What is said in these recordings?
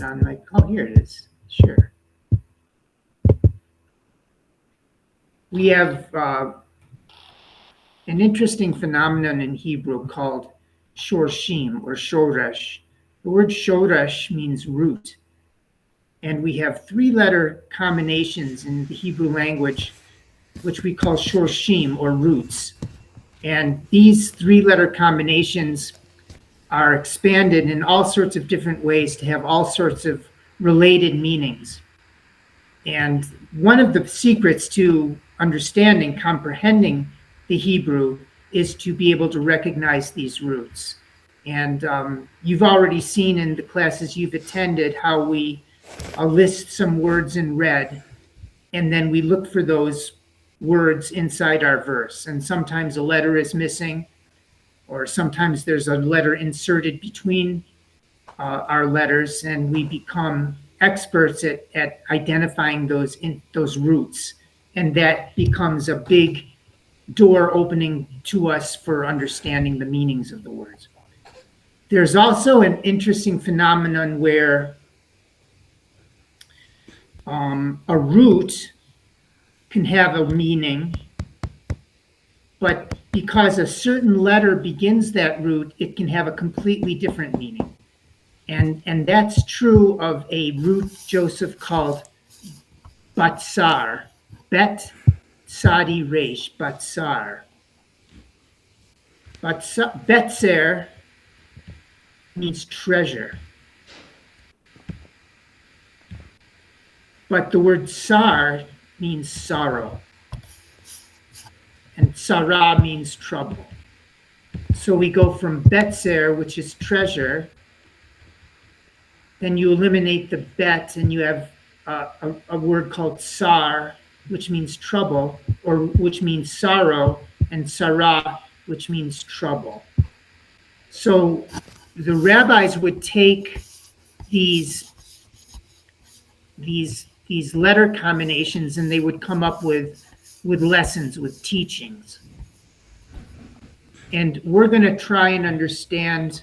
it on my, oh, here it is. Sure. We have an interesting phenomenon in Hebrew called shorshim or shoresh. The word shoresh means root. And we have three-letter combinations in the Hebrew language, which we call shorshim or roots. And these three-letter combinations are expanded in all sorts of different ways to have all sorts of related meanings. And one of the secrets to understanding, comprehending the Hebrew is to be able to recognize these roots. And you've already seen in the classes you've attended how we list some words in red, and then we look for those words inside our verse. And sometimes a letter is missing, or sometimes there's a letter inserted between our letters, and we become experts at identifying those roots. And that becomes a big door opening to us for understanding the meanings of the words. There's also an interesting phenomenon where a root can have a meaning, but because a certain letter begins that root, it can have a completely different meaning. And that's true of a root Joseph called batsar, bet sadi resh, batsar. Betzer means treasure. But the word sar means sorrow. And sarah means trouble. So we go from betzer, which is treasure, then you eliminate the bet and you have a word called sar, which means trouble, or which means sorrow, and sarah, which means trouble. So the rabbis would take these letter combinations and they would come up with lessons, with teachings. And we're going to try and understand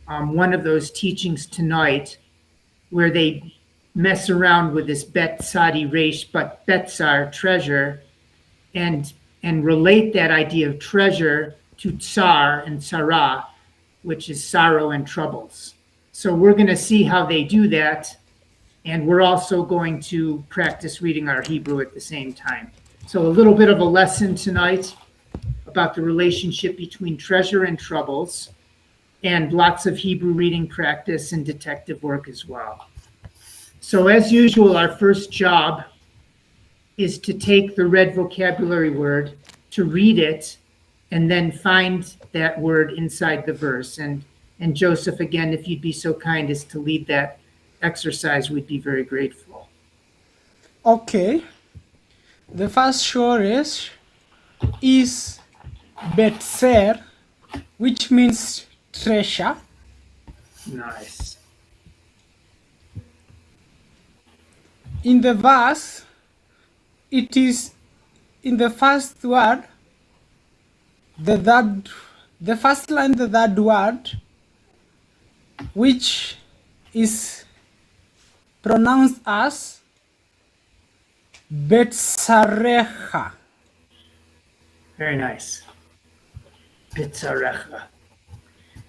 one of those teachings tonight, where they mess around with this bet sadi resh, but betzar, treasure, and relate that idea of treasure to tsar and sarah, which is sorrow and troubles. So we're going to see how they do that, and we're also going to practice reading our Hebrew at the same time. So a little bit of a lesson tonight about the relationship between treasure and troubles, and lots of Hebrew reading practice and detective work as well. So as usual, our first job is to take the red vocabulary word, to read it, and then find that word inside the verse. And Joseph, again, if you'd be so kind as to lead that exercise, we'd be very grateful. Okay. The first Shoresh is Betzer, which means treasure. Nice. In the verse, it is in the first word, the first line, the third word, which is pronounced as Betzarecha. Very nice. Bitzarecha,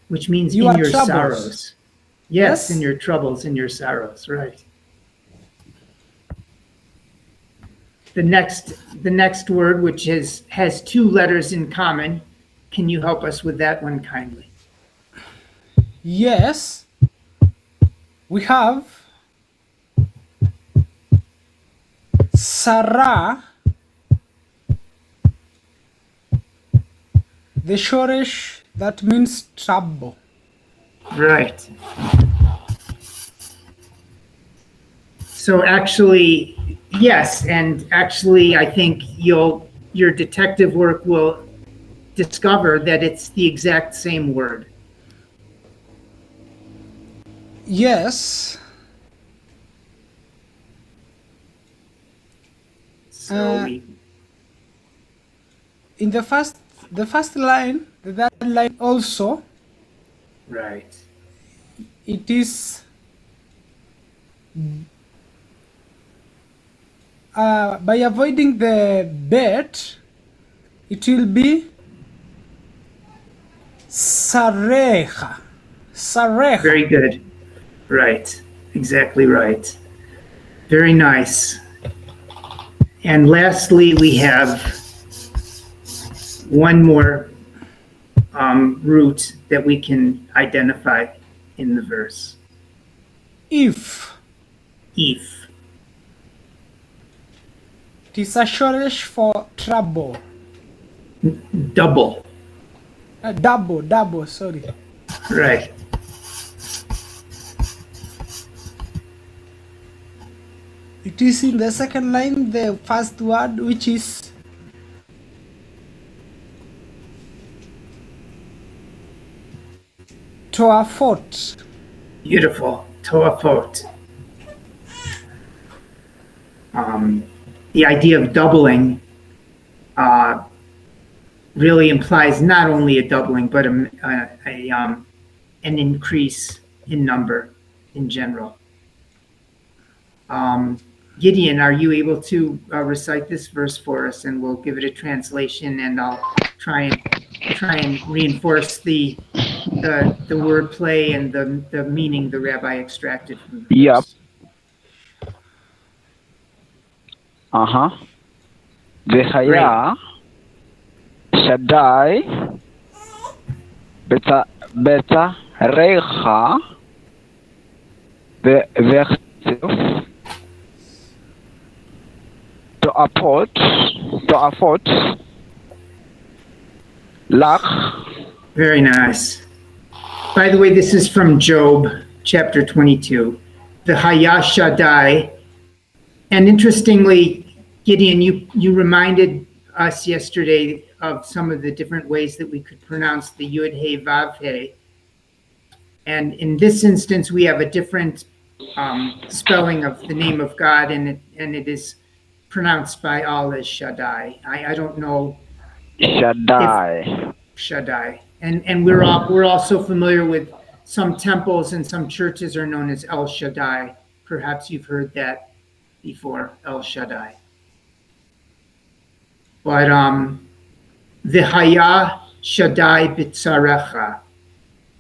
which means Your in your troubles. sorrows. Yes, Yes? in your troubles, in your sorrows, right. The next word, which has two letters in common, can you help us with that one kindly? Yes, we have Sarah, the Shoresh that means trouble. Right. So actually, yes, and actually I think your detective work will discover that it's the exact same word. Yes. So in the first line, the third line also, right. it is by avoiding the bet, it will be Sareja. Sareja. Very good. Right. Exactly right. Very nice. And lastly, we have one more root that we can identify in the verse. If. If. It is a Shoresh for trouble. Double. Double, sorry. Right. It is in the second line, the first word, which is toafot. Beautiful. Toafot. The idea of doubling really implies not only a doubling, but an increase in number in general. Gideon, are you able to recite this verse for us, and we'll give it a translation, and I'll try and reinforce the wordplay and the meaning the rabbi extracted from the Yep. verse. V'haya Shaddai Beta Recha V'chsif To'afot Lach. Very nice. By the way, this is from Job, chapter 22. The Haya Shaddai. And interestingly, Gideon, you reminded us yesterday of some of the different ways that we could pronounce the Yud He Vav He. And in this instance, we have a different spelling of the name of God, and it is pronounced by all as Shaddai. I don't know. Shaddai. And we're also familiar with some temples and some churches are known as El Shaddai. Perhaps you've heard that before, El Shaddai. But V'haya Shaddai B'tzarecha.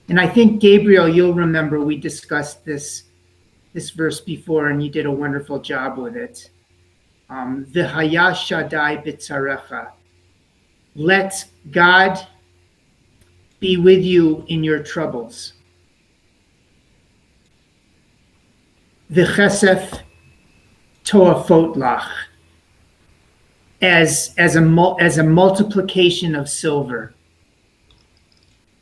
And I think, Gabriel, you'll remember we discussed this verse before, and you did a wonderful job with it. V'haya Shaddai B'tzarecha. Let God be with you in your troubles. V'chesef toafot lach. As a multiplication of silver.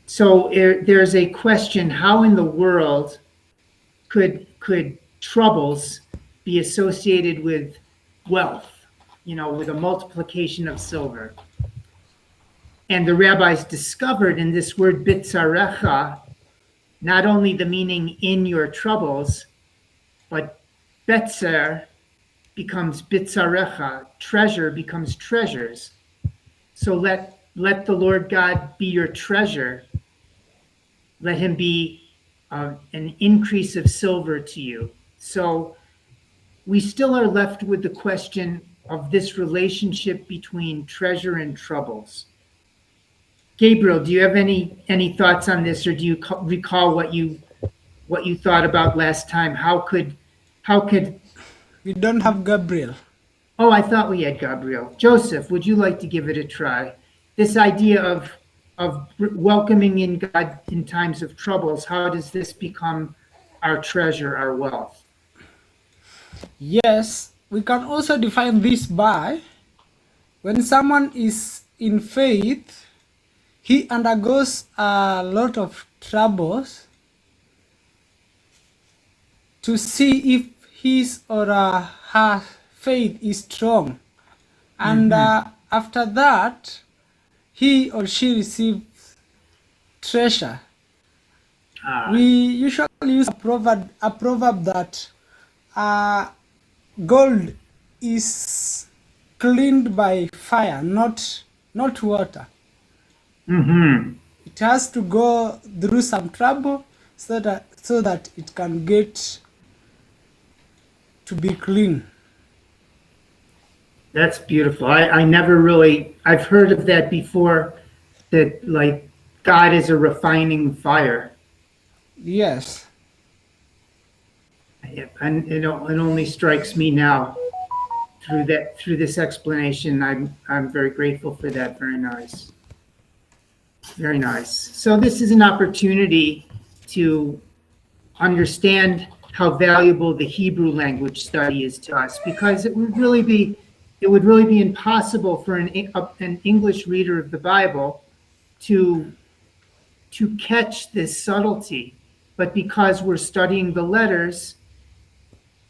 So there's a question: how in the world could troubles be associated with wealth? With a multiplication of silver. And the rabbis discovered in this word bitzarecha not only the meaning in your troubles, but betzer becomes bitzarecha, treasure becomes treasures. So let the Lord God be your treasure. Let him be an increase of silver to you. So we still are left with the question of this relationship between treasure and troubles. Gabriel, do you have any thoughts on this, or do you recall what you thought about last time? How could We don't have Gabriel. Oh, I thought we had Gabriel. Joseph, would you like to give it a try? This idea of welcoming in God in times of troubles, how does this become our treasure, our wealth? Yes, we can also define this by when someone is in faith, he undergoes a lot of troubles to see if his or her faith is strong. And after that, he or she receives treasure. We usually use a proverb that gold is cleaned by fire, not water. It has to go through some trouble so that it can get to be clean. That's beautiful. I never really, I've heard of that before, that like God is a refining fire. Yes. And it only strikes me now through this explanation. I'm very grateful for that. Very nice. Very nice. So this is an opportunity to understand how valuable the Hebrew language study is to us, because it would really be impossible for an English reader of the Bible to catch this subtlety. But because we're studying the letters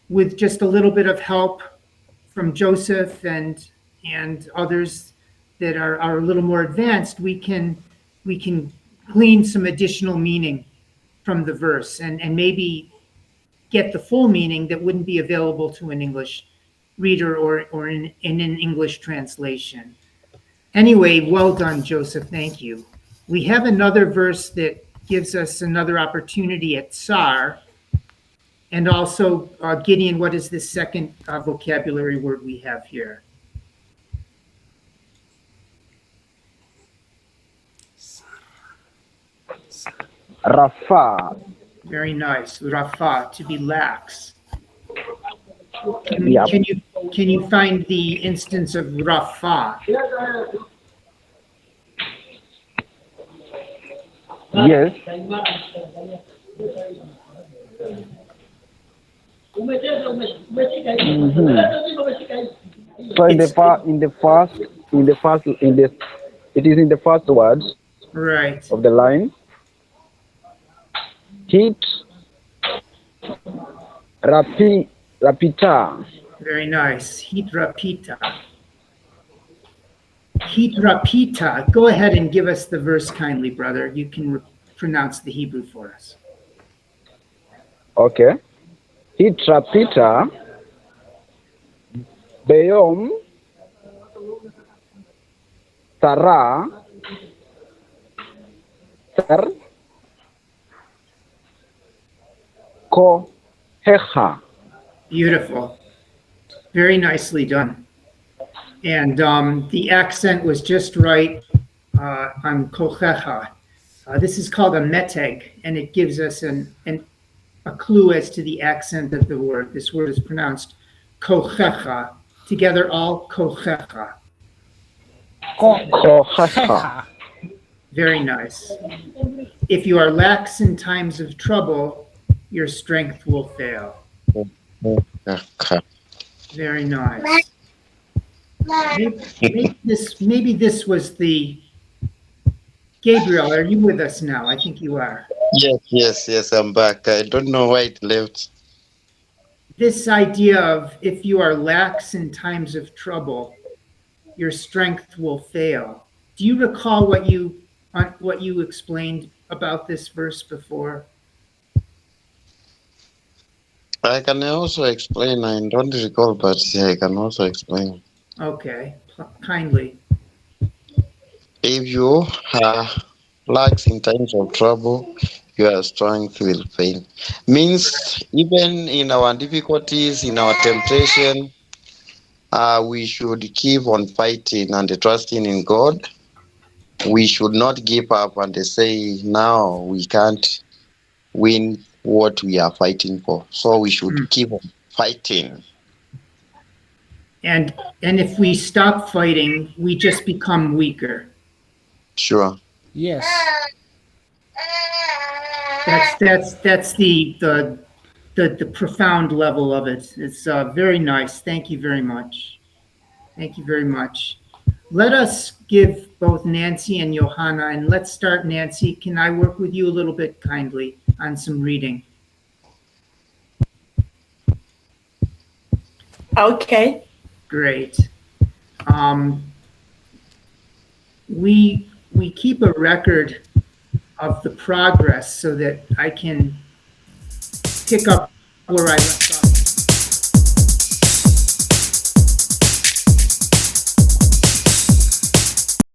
with just a little bit of help from Joseph and others that are a little more advanced, we can glean some additional meaning from the verse and maybe get the full meaning that wouldn't be available to an English reader or in an English translation. Anyway, well done, Joseph. Thank you. We have another verse that gives us another opportunity at Tsar. And also, Gideon, what is the second vocabulary word we have here? Rafa. Very nice. Rafa, to be lax. Yep. Can you find the instance of Rafa? Yes. So it is in the first words Right. of the line. Heat, rapita. Very nice. Hidrapita. Hidrapita. Go ahead and give us the verse kindly, brother. You can pronounce the Hebrew for us. Okay. Hitrapita Beyom Tara Ter Kohecha. Beautiful. Very nicely done. And the accent was just right on kochecha. This is called a meteg, and it gives us a clue as to the accent of the word. This word is pronounced kochecha. Together, all kochecha. Kohecha. Very nice. If you are lax in times of trouble, your strength will fail. Very nice. Maybe this was the Gabriel. Are you with us now? I think you are. Yes, I'm back. I don't know why it left. This idea of if you are lax in times of trouble, your strength will fail. Do you recall what you explained about this verse before? I can also explain. I don't recall, but I can also explain. Okay, kindly. If you are lax in times of trouble, your strength will fail. Means even in our difficulties, in our temptation, we should keep on fighting and trusting in God. We should not give up and say, now we can't win what we are fighting for. So we should keep on fighting. And if we stop fighting, we just become weaker. Sure. Yes. That's the profound level of it. It's very nice. Thank you very much. Thank you very much. Let us give both Nancy and Johanna, and let's start, Nancy. Can I work with you a little bit kindly on some reading? Okay. Great. We keep a record of the progress so that I can pick up where I left off.